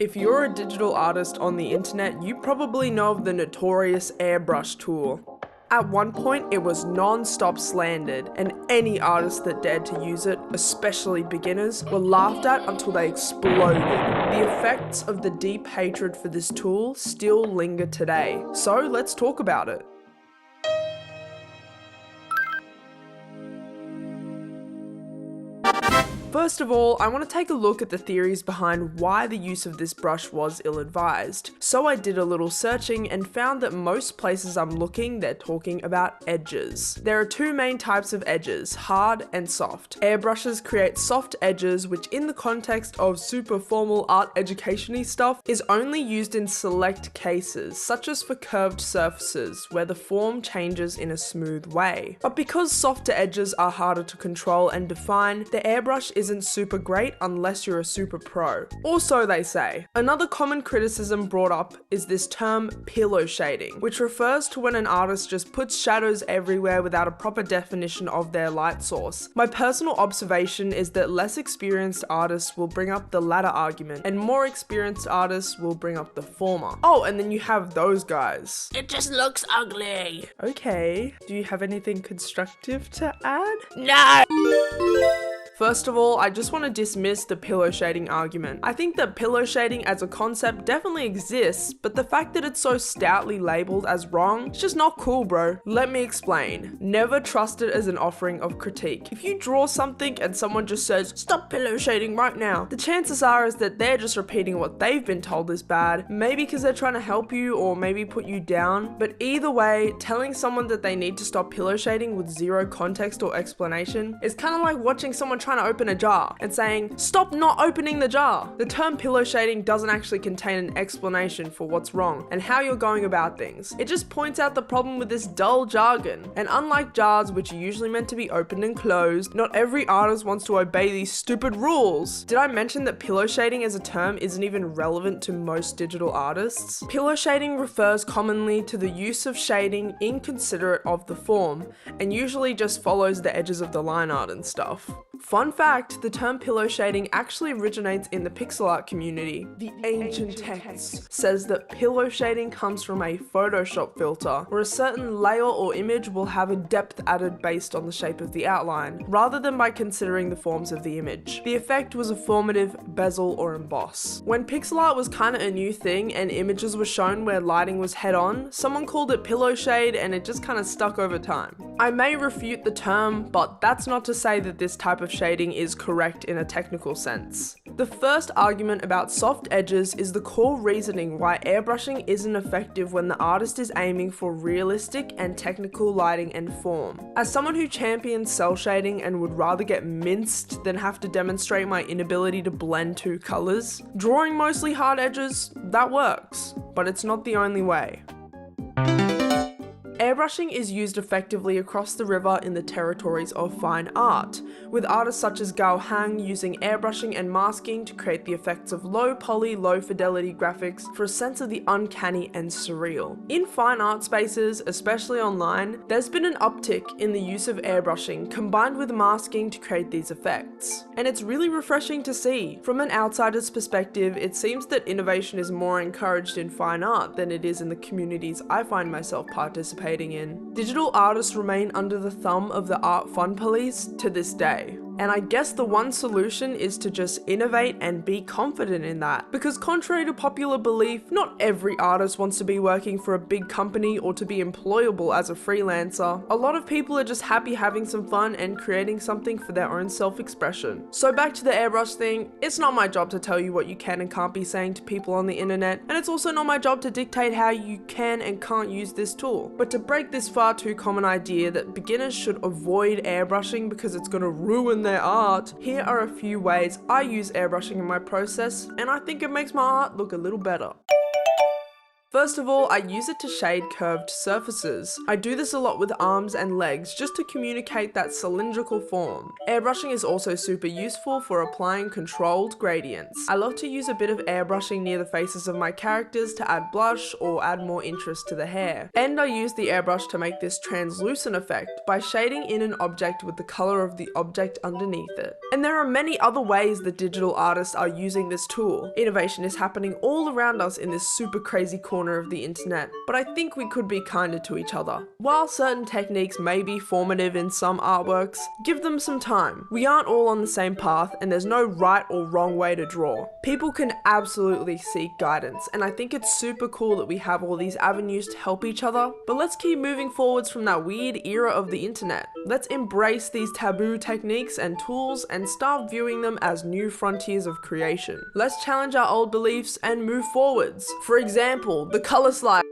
If you're a digital artist on the internet, you probably know of the notorious airbrush tool. At one point, it was non-stop slandered, and any artist that dared to use it, especially beginners, were laughed at until they exploded. The effects of the deep hatred for this tool still linger today, so let's talk about it. First of all, I want to take a look at the theories behind why the use of this brush was ill-advised. So I did a little searching and found that most places I'm looking, they're talking about edges. There are two main types of edges, hard and soft. Airbrushes create soft edges, which in the context of super formal art education-y stuff, is only used in select cases, such as for curved surfaces, where the form changes in a smooth way. But because softer edges are harder to control and define, the airbrush isn't super great unless you're a super pro. Or so they say. Another common criticism brought up is this term pillow shading, which refers to when an artist just puts shadows everywhere without a proper definition of their light source. My personal observation is that less experienced artists will bring up the latter argument, and more experienced artists will bring up the former. Oh, and then you have those guys. It just looks ugly. Okay, do you have anything constructive to add? No! First of all, I just want to dismiss the pillow shading argument. I think that pillow shading as a concept definitely exists, but the fact that it's so stoutly labeled as wrong, it's just not cool, bro. Let me explain. Never trust it as an offering of critique. If you draw something and someone just says, "Stop pillow shading right now," the chances are is that they're just repeating what they've been told is bad, maybe because they're trying to help you or maybe put you down. But either way, telling someone that they need to stop pillow shading with zero context or explanation is kind of like watching someone trying to open a jar and saying, "Stop not opening the jar." The term pillow shading doesn't actually contain an explanation for what's wrong and how you're going about things. It just points out the problem with this dull jargon. And unlike jars, which are usually meant to be opened and closed, not every artist wants to obey these stupid rules. Did I mention that pillow shading as a term isn't even relevant to most digital artists? Pillow shading refers commonly to the use of shading inconsiderate of the form, and usually just follows the edges of the line art and stuff. Fun fact, the term pillow shading actually originates in the pixel art community. The ancient text says that pillow shading comes from a Photoshop filter, where a certain layer or image will have a depth added based on the shape of the outline, rather than by considering the forms of the image. The effect was a formative bezel or emboss. When pixel art was kinda a new thing and images were shown where lighting was head on, someone called it pillow shade and it just kinda stuck over time. I may refute the term, but that's not to say that this type of shading is correct in a technical sense. The first argument about soft edges is the core reasoning why airbrushing isn't effective when the artist is aiming for realistic and technical lighting and form. As someone who champions cell shading and would rather get minced than have to demonstrate my inability to blend two colors, drawing mostly hard edges, that works, but it's not the only way. Airbrushing is used effectively across the river in the territories of fine art, with artists such as Gao Hang using airbrushing and masking to create the effects of low poly, low fidelity graphics for a sense of the uncanny and surreal. In fine art spaces, especially online, there's been an uptick in the use of airbrushing combined with masking to create these effects. And it's really refreshing to see. From an outsider's perspective, it seems that innovation is more encouraged in fine art than it is in the communities I find myself participating in. Digital artists remain under the thumb of the art fun police to this day. And I guess the one solution is to just innovate and be confident in that. Because contrary to popular belief, not every artist wants to be working for a big company or to be employable as a freelancer. A lot of people are just happy having some fun and creating something for their own self-expression. So back to the airbrush thing, it's not my job to tell you what you can and can't be saying to people on the internet, and it's also not my job to dictate how you can and can't use this tool. But to break this far too common idea that beginners should avoid airbrushing because it's gonna ruin their art, here are a few ways I use airbrushing in my process, and I think it makes my art look a little better. First of all, I use it to shade curved surfaces. I do this a lot with arms and legs just to communicate that cylindrical form. Airbrushing is also super useful for applying controlled gradients. I love to use a bit of airbrushing near the faces of my characters to add blush or add more interest to the hair. And I use the airbrush to make this translucent effect by shading in an object with the color of the object underneath it. And there are many other ways that digital artists are using this tool. Innovation is happening all around us in this super crazy corner of the internet, but I think we could be kinder to each other. While certain techniques may be formative in some artworks, give them some time. We aren't all on the same path, and there's no right or wrong way to draw. People can absolutely seek guidance, and I think it's super cool that we have all these avenues to help each other, but let's keep moving forwards from that weird era of the internet. Let's embrace these taboo techniques and tools and start viewing them as new frontiers of creation. Let's challenge our old beliefs and move forwards. For example, the color slide.